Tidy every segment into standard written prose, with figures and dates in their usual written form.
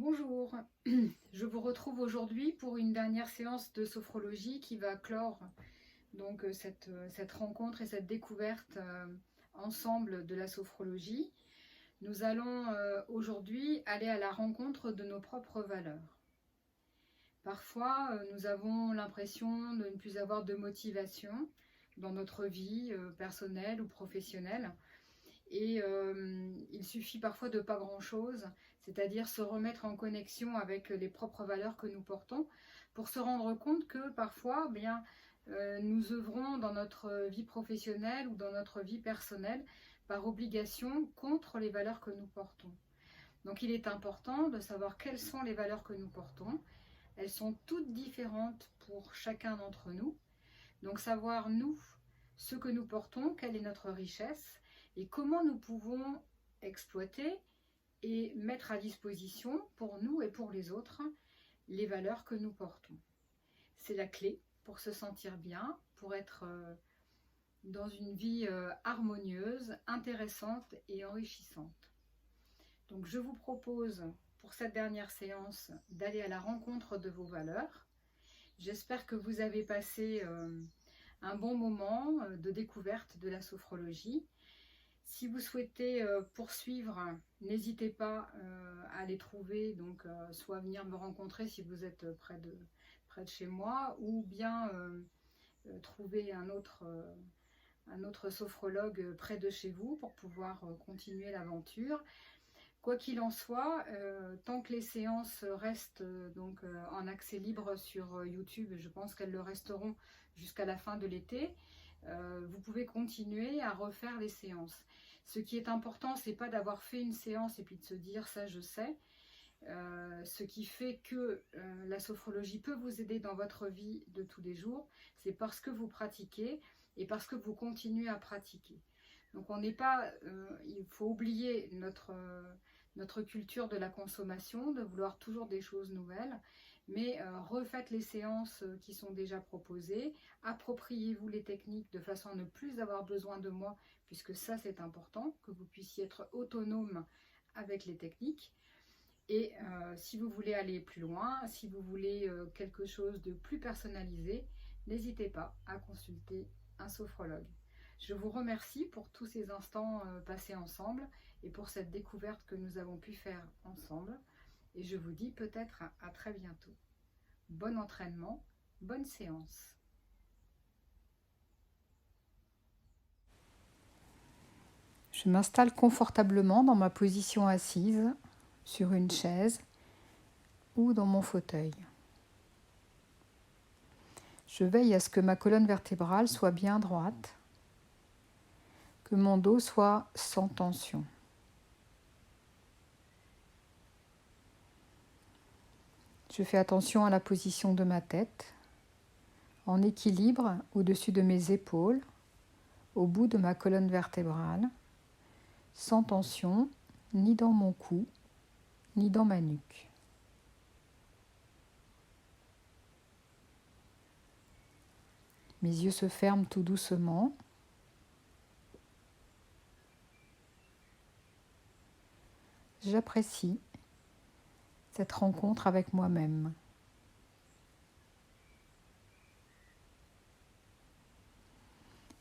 Bonjour, je vous retrouve aujourd'hui pour une dernière séance de sophrologie qui va clore donc cette rencontre et cette découverte ensemble de la sophrologie. Nous allons aujourd'hui aller à la rencontre de nos propres valeurs. Parfois, nous avons l'impression de ne plus avoir de motivation dans notre vie personnelle ou professionnelle. Et il suffit parfois de pas grand-chose, c'est-à-dire se remettre en connexion avec les propres valeurs que nous portons, pour se rendre compte que parfois, nous œuvrons dans notre vie professionnelle ou dans notre vie personnelle par obligation contre les valeurs que nous portons. Donc il est important de savoir quelles sont les valeurs que nous portons. Elles sont toutes différentes pour chacun d'entre nous. Donc savoir, nous, ce que nous portons, quelle est notre richesse et comment nous pouvons exploiter et mettre à disposition pour nous et pour les autres les valeurs que nous portons. C'est la clé pour se sentir bien, pour être dans une vie harmonieuse, intéressante et enrichissante. Donc je vous propose pour cette dernière séance d'aller à la rencontre de vos valeurs. J'espère que vous avez passé un bon moment de découverte de la sophrologie. Si vous souhaitez poursuivre, n'hésitez pas à les trouver, donc soit venir me rencontrer si vous êtes près de chez moi, ou bien trouver un autre sophrologue près de chez vous pour pouvoir continuer l'aventure. Quoi qu'il en soit, tant que les séances restent en accès libre sur YouTube, je pense qu'elles le resteront jusqu'à la fin de l'été, vous pouvez continuer à refaire les séances. Ce qui est important, c'est pas d'avoir fait une séance et puis de se dire ça je sais. Ce qui fait que la sophrologie peut vous aider dans votre vie de tous les jours, c'est parce que vous pratiquez et parce que vous continuez à pratiquer. Donc on n'est pas, il faut oublier notre culture de la consommation, de vouloir toujours des choses nouvelles, mais refaites les séances qui sont déjà proposées, appropriez-vous les techniques de façon à ne plus avoir besoin de moi, puisque ça c'est important, que vous puissiez être autonome avec les techniques. Et si vous voulez aller plus loin, si vous voulez quelque chose de plus personnalisé, n'hésitez pas à consulter un sophrologue. Je vous remercie pour tous ces instants passés ensemble et pour cette découverte que nous avons pu faire ensemble. Et je vous dis peut-être à très bientôt. Bon entraînement, bonne séance. Je m'installe confortablement dans ma position assise, sur une chaise ou dans mon fauteuil. Je veille à ce que ma colonne vertébrale soit bien droite, que mon dos soit sans tension. Je fais attention à la position de ma tête, en équilibre au-dessus de mes épaules, au bout de ma colonne vertébrale, sans tension, ni dans mon cou, ni dans ma nuque. Mes yeux se ferment tout doucement. J'apprécie cette rencontre avec moi-même.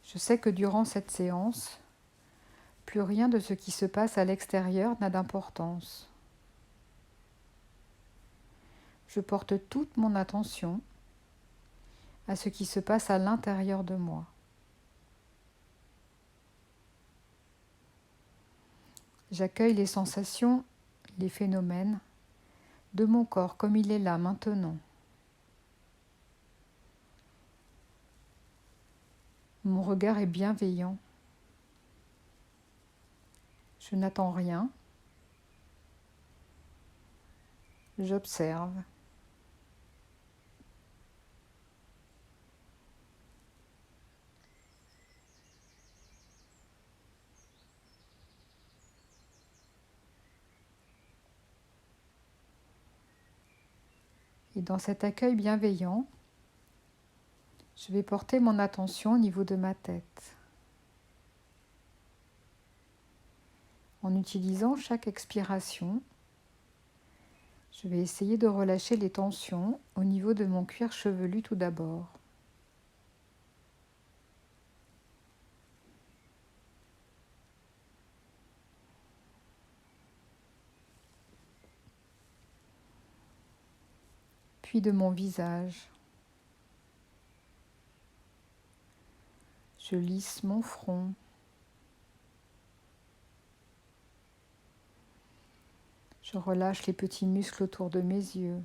Je sais que durant cette séance, plus rien de ce qui se passe à l'extérieur n'a d'importance. Je porte toute mon attention à ce qui se passe à l'intérieur de moi. J'accueille les sensations, les phénomènes de mon corps comme il est là maintenant. Mon regard est bienveillant. Je n'attends rien. J'observe. Et dans cet accueil bienveillant, je vais porter mon attention au niveau de ma tête. En utilisant chaque expiration, Je vais essayer de relâcher les tensions au niveau de mon cuir chevelu tout d'abord. Puis de mon visage. Je lisse mon front. Je relâche les petits muscles autour de mes yeux.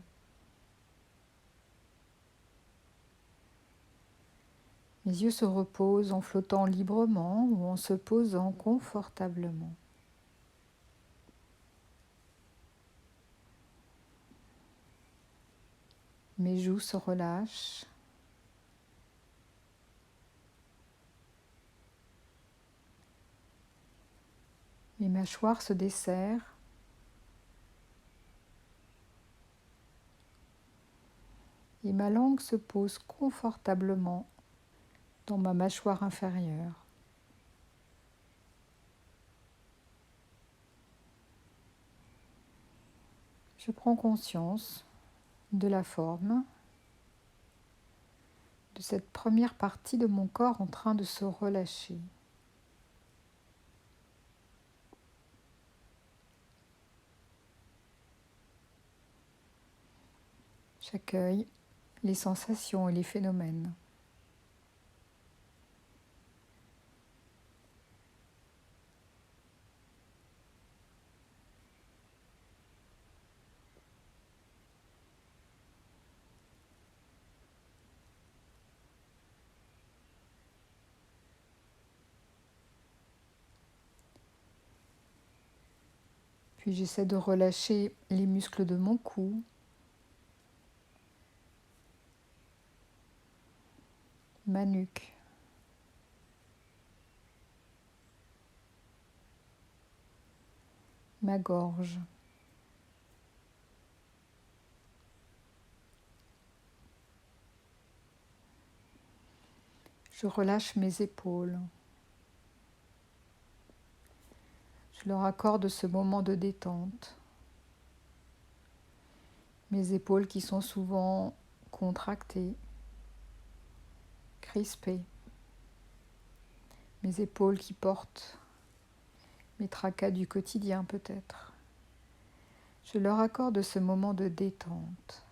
Mes yeux se reposent en flottant librement ou en se posant confortablement. Mes joues se relâchent. Mes mâchoires se desserrent. Et ma langue se pose confortablement dans ma mâchoire inférieure. Je prends conscience de la forme de cette première partie de mon corps en train de se relâcher. J'accueille les sensations et les phénomènes. Puis j'essaie de relâcher les muscles de mon cou, ma nuque, ma gorge. Je relâche mes épaules. Je leur accorde ce moment de détente. Mes épaules qui sont souvent contractées, crispées. Mes épaules qui portent mes tracas du quotidien peut-être. Je leur accorde ce moment de détente.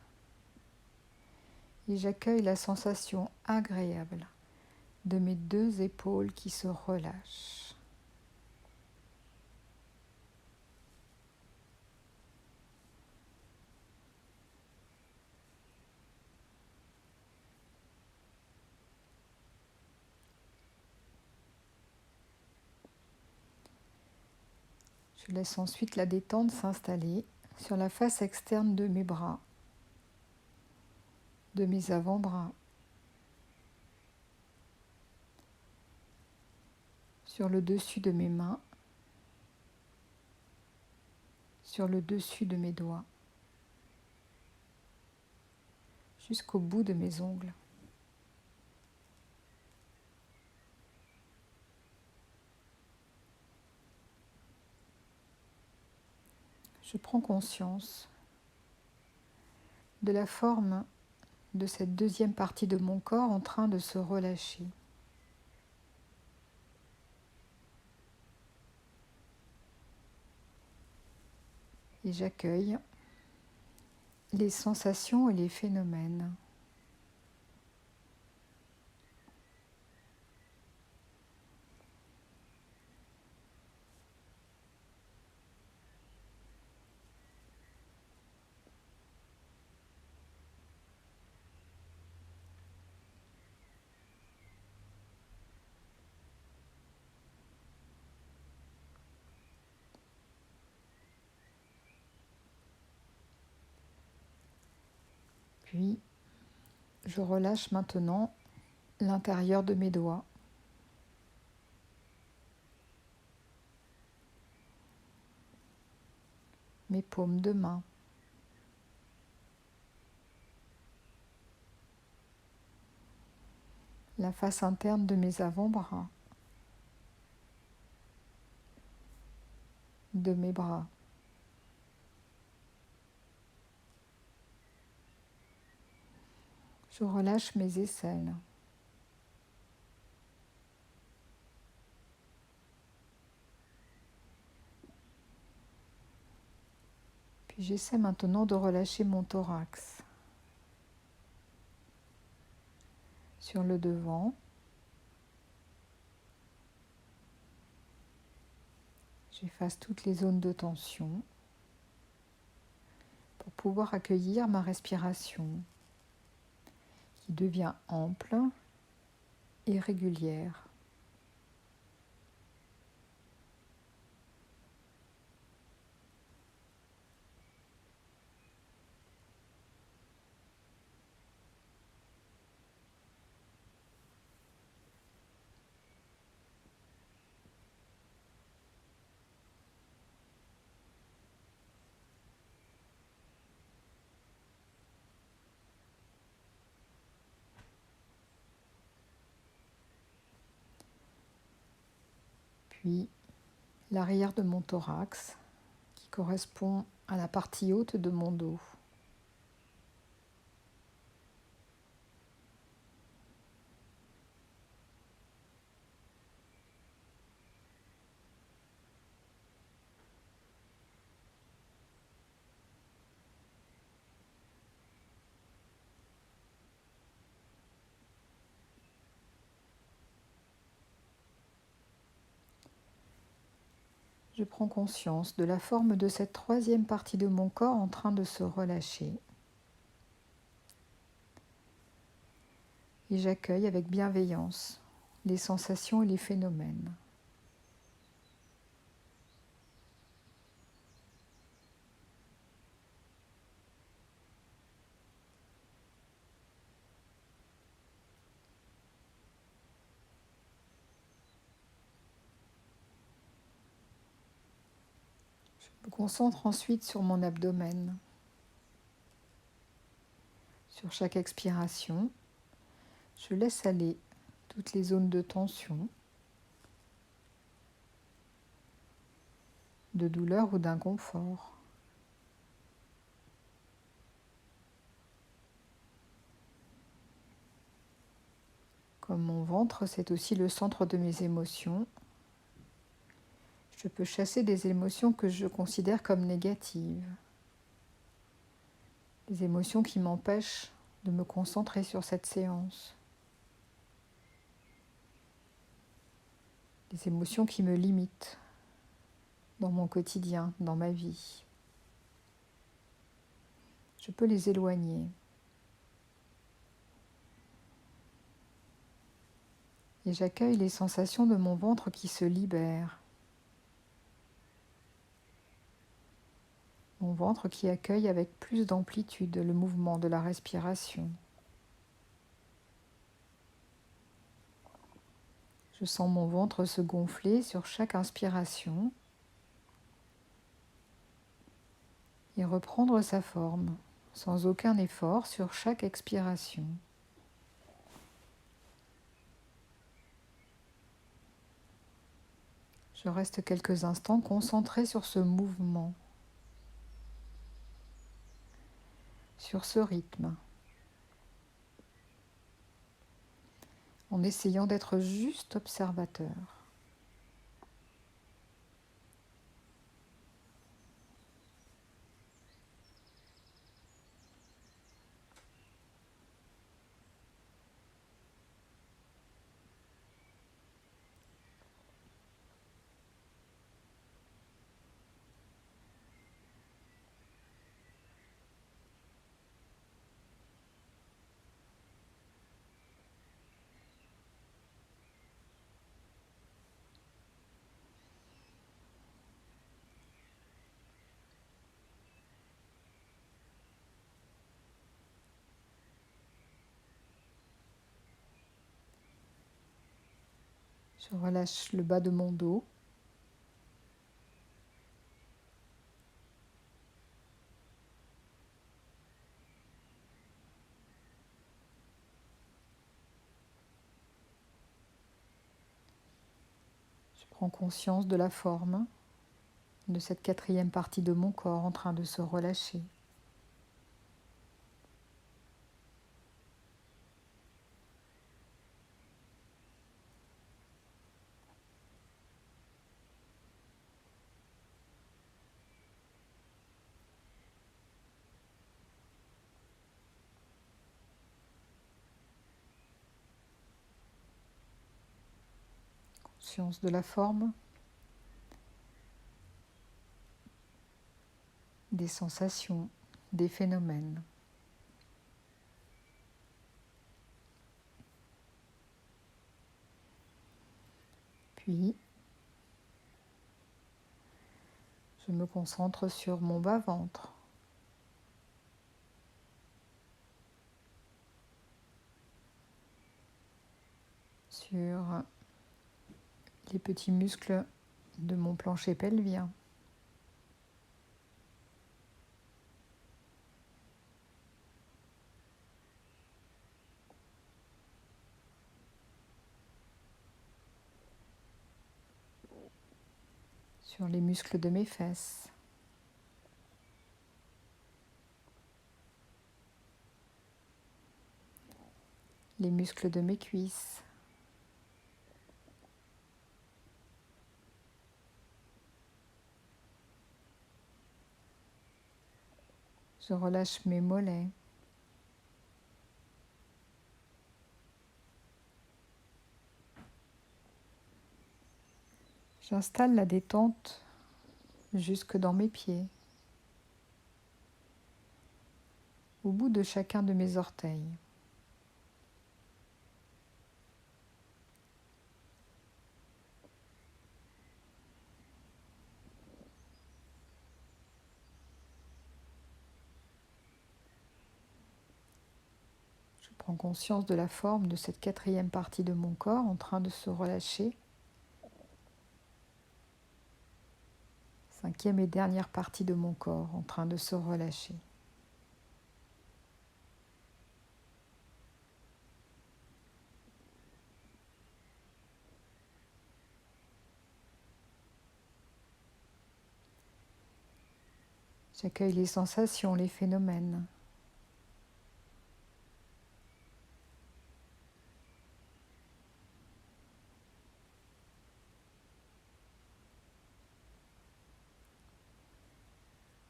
Et j'accueille la sensation agréable de mes deux épaules qui se relâchent. Je laisse ensuite la détente s'installer sur la face externe de mes bras, de mes avant-bras, sur le dessus de mes mains, sur le dessus de mes doigts, jusqu'au bout de mes ongles. Je prends conscience de la forme de cette deuxième partie de mon corps en train de se relâcher. Et j'accueille les sensations et les phénomènes. Puis, je relâche maintenant l'intérieur de mes doigts. Mes paumes de main. La face interne de mes avant-bras. De mes bras. Je relâche mes aisselles. Puis j'essaie maintenant de relâcher mon thorax. Sur le devant, j'efface toutes les zones de tension pour pouvoir accueillir ma respiration qui devient ample et régulière. Puis l'arrière de mon thorax qui correspond à la partie haute de mon dos. Je prends conscience de la forme de cette troisième partie de mon corps en train de se relâcher. Et j'accueille avec bienveillance les sensations et les phénomènes. Je me concentre ensuite sur mon abdomen. Sur chaque expiration, je laisse aller toutes les zones de tension, de douleur ou d'inconfort. Comme mon ventre, c'est aussi le centre de mes émotions, je peux chasser des émotions que je considère comme négatives. Des émotions qui m'empêchent de me concentrer sur cette séance. Des émotions qui me limitent dans mon quotidien, dans ma vie. Je peux les éloigner. Et j'accueille les sensations de mon ventre qui se libèrent. Mon ventre qui accueille avec plus d'amplitude le mouvement de la respiration. Je sens mon ventre se gonfler sur chaque inspiration et reprendre sa forme sans aucun effort sur chaque expiration. Je reste quelques instants concentré sur ce mouvement, sur ce rythme, en essayant d'être juste observateur. Je relâche le bas de mon dos. Je prends conscience de la forme de cette quatrième partie de mon corps en train de se relâcher. conscience de la forme, des sensations, des phénomènes. Puis, je me concentre sur mon bas-ventre, sur les petits muscles de mon plancher pelvien. Sur les muscles de mes fesses. Les muscles de mes cuisses. Je relâche mes mollets. J'installe la détente jusque dans mes pieds, au bout de chacun de mes orteils. Je prends conscience de la forme de cette quatrième partie de mon corps en train de se relâcher. Cinquième et dernière partie de mon corps en train de se relâcher. J'accueille les sensations, les phénomènes.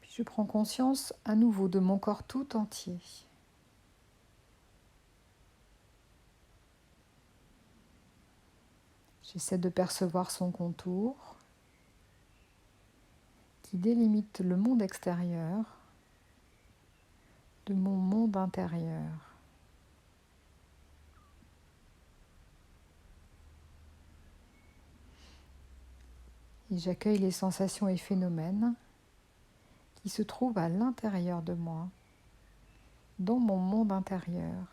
Puis je prends conscience à nouveau de mon corps tout entier. J'essaie de percevoir son contour qui délimite le monde extérieur de mon monde intérieur. Et j'accueille les sensations et phénomènes qui se trouvent à l'intérieur de moi, dans mon monde intérieur.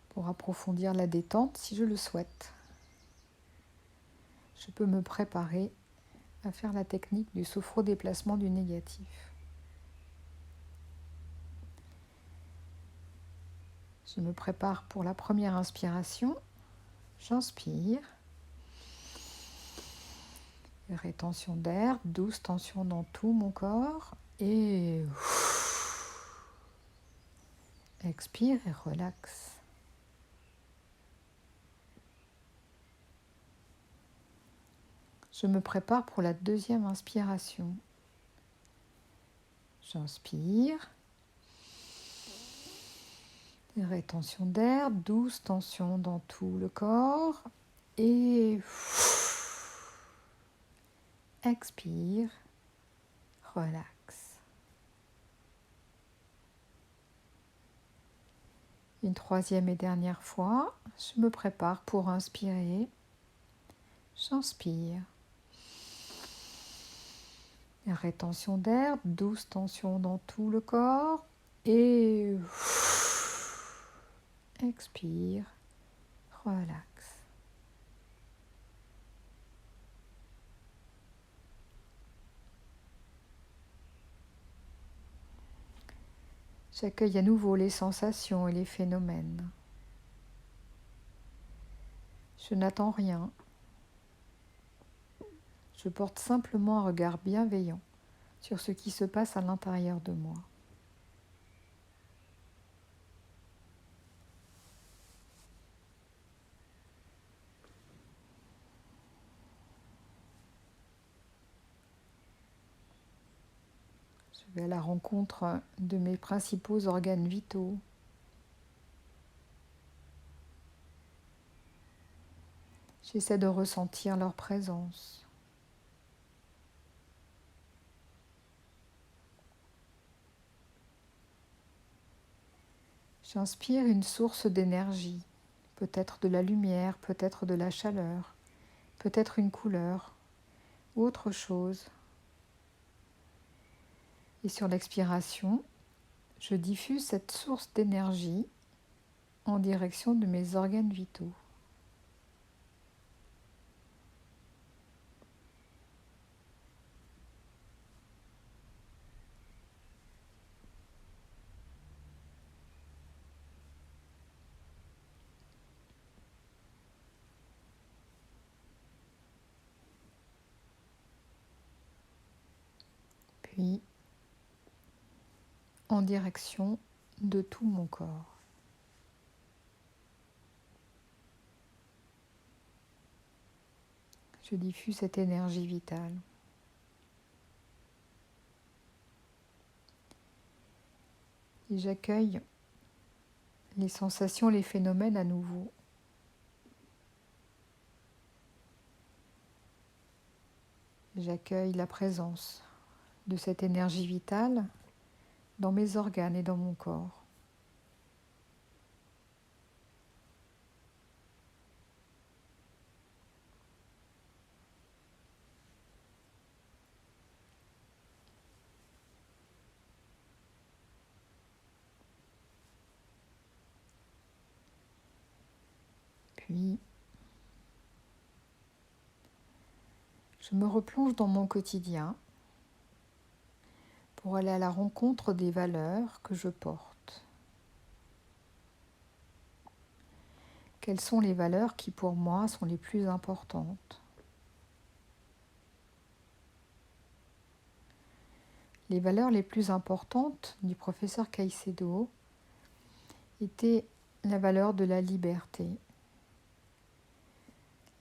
Pour approfondir la détente, si je le souhaite, je peux me préparer à faire la technique du sophro-déplacement du négatif. Je me prépare pour la première inspiration. J'inspire. Rétention d'air, douce tension dans tout mon corps. Et expire et relaxe. Je me prépare pour la deuxième inspiration. J'inspire. Rétention d'air, douce tension dans tout le corps. Et expire, relaxe. Une troisième et dernière fois, je me prépare pour inspirer. J'inspire. Rétention d'air, douce tension dans tout le corps. Et expire, relaxe. J'accueille à nouveau les sensations et les phénomènes. Je n'attends rien. Je porte simplement un regard bienveillant sur ce qui se passe à l'intérieur de moi. Je vais à la rencontre de mes principaux organes vitaux. J'essaie de ressentir leur présence. J'inspire une source d'énergie, peut-être de la lumière, peut-être de la chaleur, peut-être une couleur ou autre chose. Et sur l'expiration, je diffuse cette source d'énergie en direction de mes organes vitaux. Puis, en direction de tout mon corps. Je diffuse cette énergie vitale. Et j'accueille les sensations, les phénomènes à nouveau. J'accueille la présence de cette énergie vitale dans mes organes et dans mon corps. Puis, je me replonge dans mon quotidien pour aller à la rencontre des valeurs que je porte. Quelles sont les valeurs qui pour moi sont les plus importantes? Les valeurs les plus importantes du professeur Caicedo étaient la valeur de la liberté,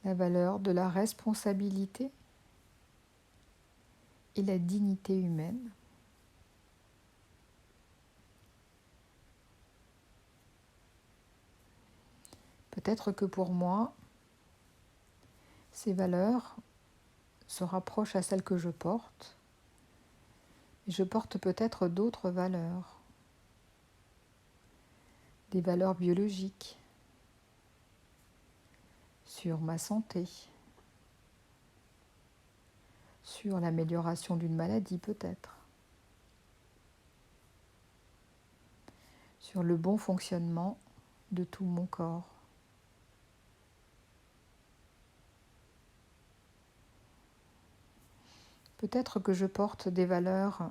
la valeur de la responsabilité et la dignité humaine. Peut-être que pour moi, ces valeurs se rapprochent à celles que je porte, et je porte peut-être d'autres valeurs, des valeurs biologiques, sur ma santé, sur l'amélioration d'une maladie peut-être, sur le bon fonctionnement de tout mon corps. Peut-être que je porte des valeurs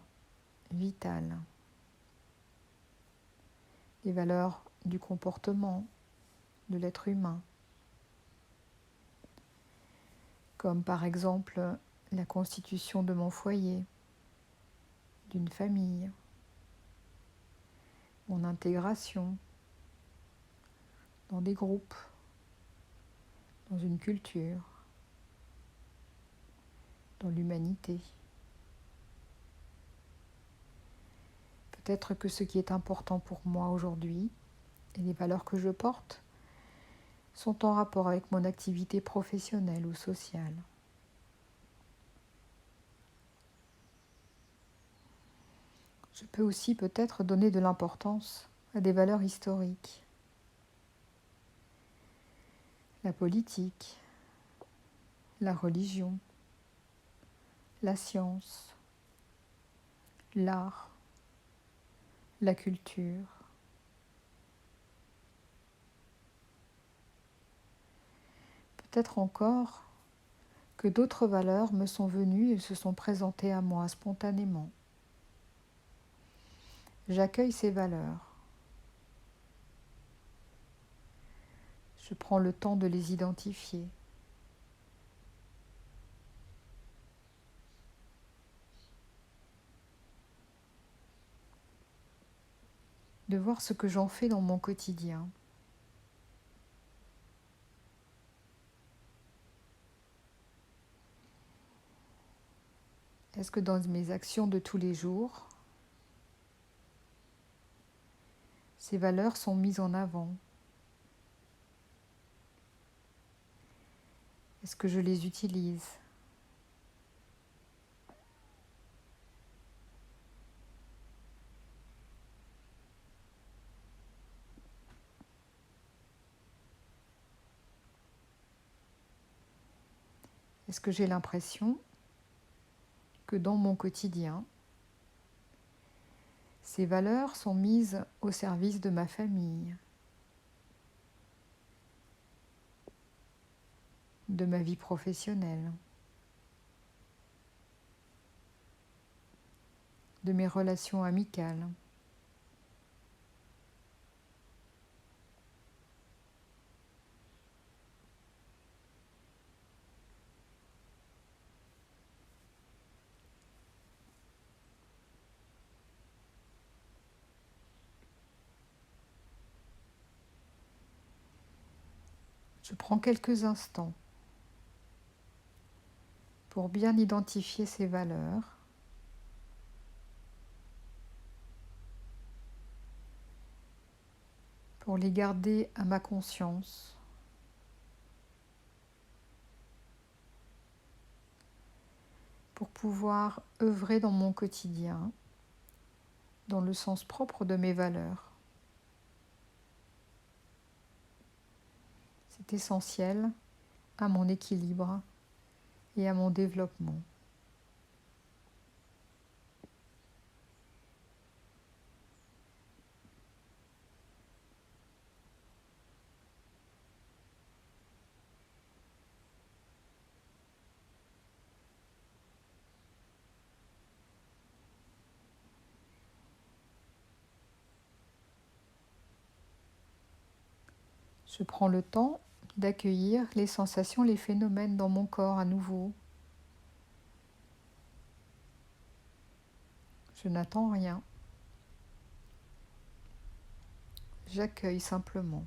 vitales, des valeurs du comportement de l'être humain, comme par exemple la constitution de mon foyer, d'une famille, mon intégration dans des groupes, dans une culture, dans l'humanité. Peut-être que ce qui est important pour moi aujourd'hui et les valeurs que je porte sont en rapport avec mon activité professionnelle ou sociale. Je peux aussi peut-être donner de l'importance à des valeurs historiques. La politique, la religion, la science, l'art, la culture. Peut-être encore que d'autres valeurs me sont venues et se sont présentées à moi spontanément. J'accueille ces valeurs. Je prends le temps de les identifier. de voir ce que j'en fais dans mon quotidien. Est-ce que dans mes actions de tous les jours, ces valeurs sont mises en avant? Est-ce que je les utilise? Est-ce que j'ai l'impression que dans mon quotidien, ces valeurs sont mises au service de ma famille, de ma vie professionnelle, de mes relations amicales? Je prends quelques instants pour bien identifier ces valeurs, pour les garder à ma conscience, pour pouvoir œuvrer dans mon quotidien dans le sens propre de mes valeurs. C'est essentiel à mon équilibre et à mon développement. Je prends le temps d'accueillir les sensations, les phénomènes dans mon corps à nouveau. Je n'attends rien. J'accueille simplement.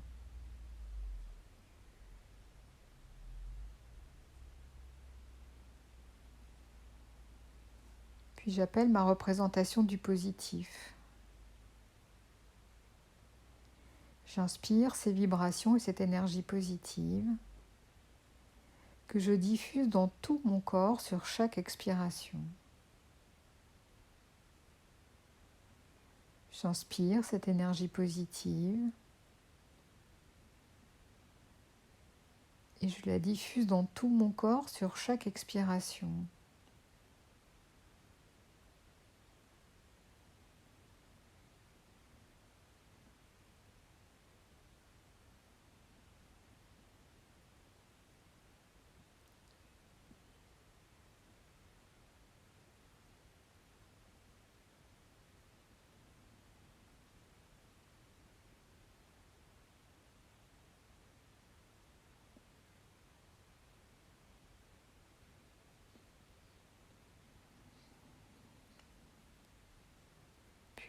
Puis j'appelle ma représentation du positif. J'inspire ces vibrations et cette énergie positive que je diffuse dans tout mon corps sur chaque expiration. J'inspire cette énergie positive et je la diffuse dans tout mon corps sur chaque expiration.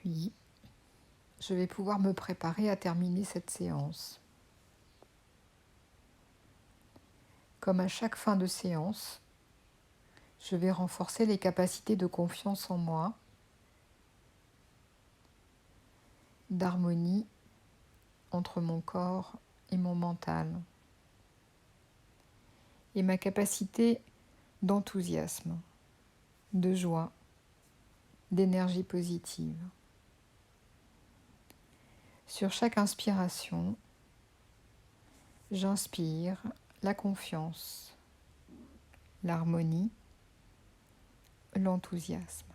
Puis, je vais pouvoir me préparer à terminer cette séance. Comme à chaque fin de séance, je vais renforcer les capacités de confiance en moi, d'harmonie entre mon corps et mon mental, et ma capacité d'enthousiasme, de joie, d'énergie positive. Sur chaque inspiration, j'inspire la confiance, l'harmonie, l'enthousiasme.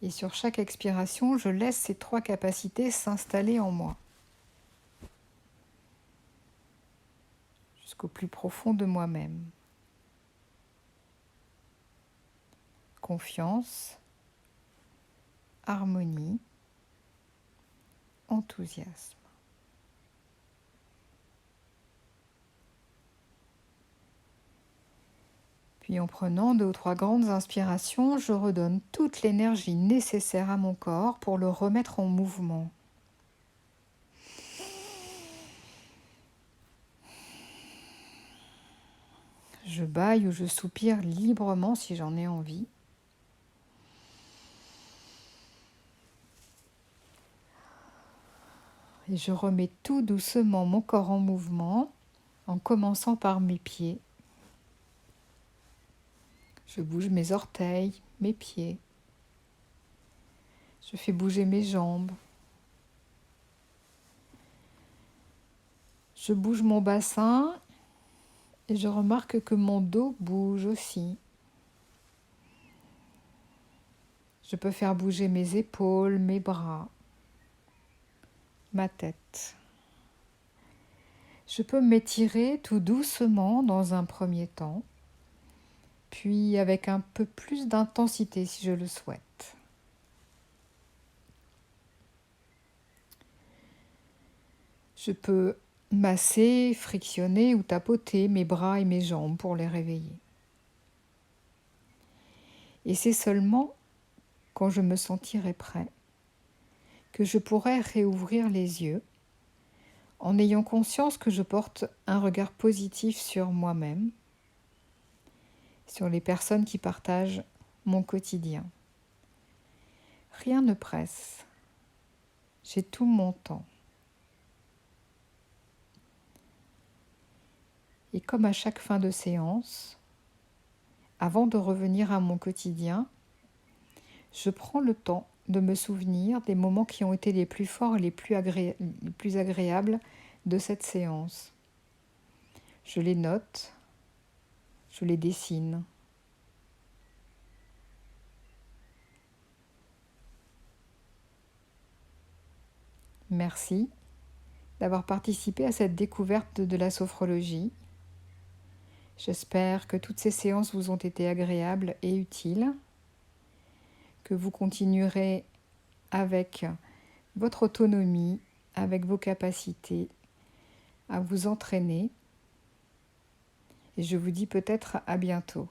Et sur chaque expiration, je laisse ces trois capacités s'installer en moi, jusqu'au plus profond de moi-même. Confiance, harmonie, enthousiasme. Puis en prenant 2 ou 3 grandes inspirations, je redonne toute l'énergie nécessaire à mon corps pour le remettre en mouvement. Je bâille ou je soupire librement si j'en ai envie. Et je remets tout doucement mon corps en mouvement, en commençant par mes pieds. Je bouge mes orteils, mes pieds. Je fais bouger mes jambes. Je bouge mon bassin et je remarque que mon dos bouge aussi. Je peux faire bouger mes épaules, mes bras, ma tête. Je peux m'étirer tout doucement dans un premier temps, puis avec un peu plus d'intensité si je le souhaite. Je peux masser, frictionner ou tapoter mes bras et mes jambes pour les réveiller. Et c'est seulement quand je me sentirai prêt que je pourrai réouvrir les yeux en ayant conscience que je porte un regard positif sur moi-même, sur les personnes qui partagent mon quotidien. Rien ne presse. J'ai tout mon temps. Et comme à chaque fin de séance, avant de revenir à mon quotidien, je prends le temps de me souvenir des moments qui ont été les plus forts et les plus agréables de cette séance. Je les note, je les dessine. Merci d'avoir participé à cette découverte de la sophrologie. J'espère que toutes ces séances vous ont été agréables et utiles, que vous continuerez avec votre autonomie, avec vos capacités, à vous entraîner. Et je vous dis peut-être à bientôt.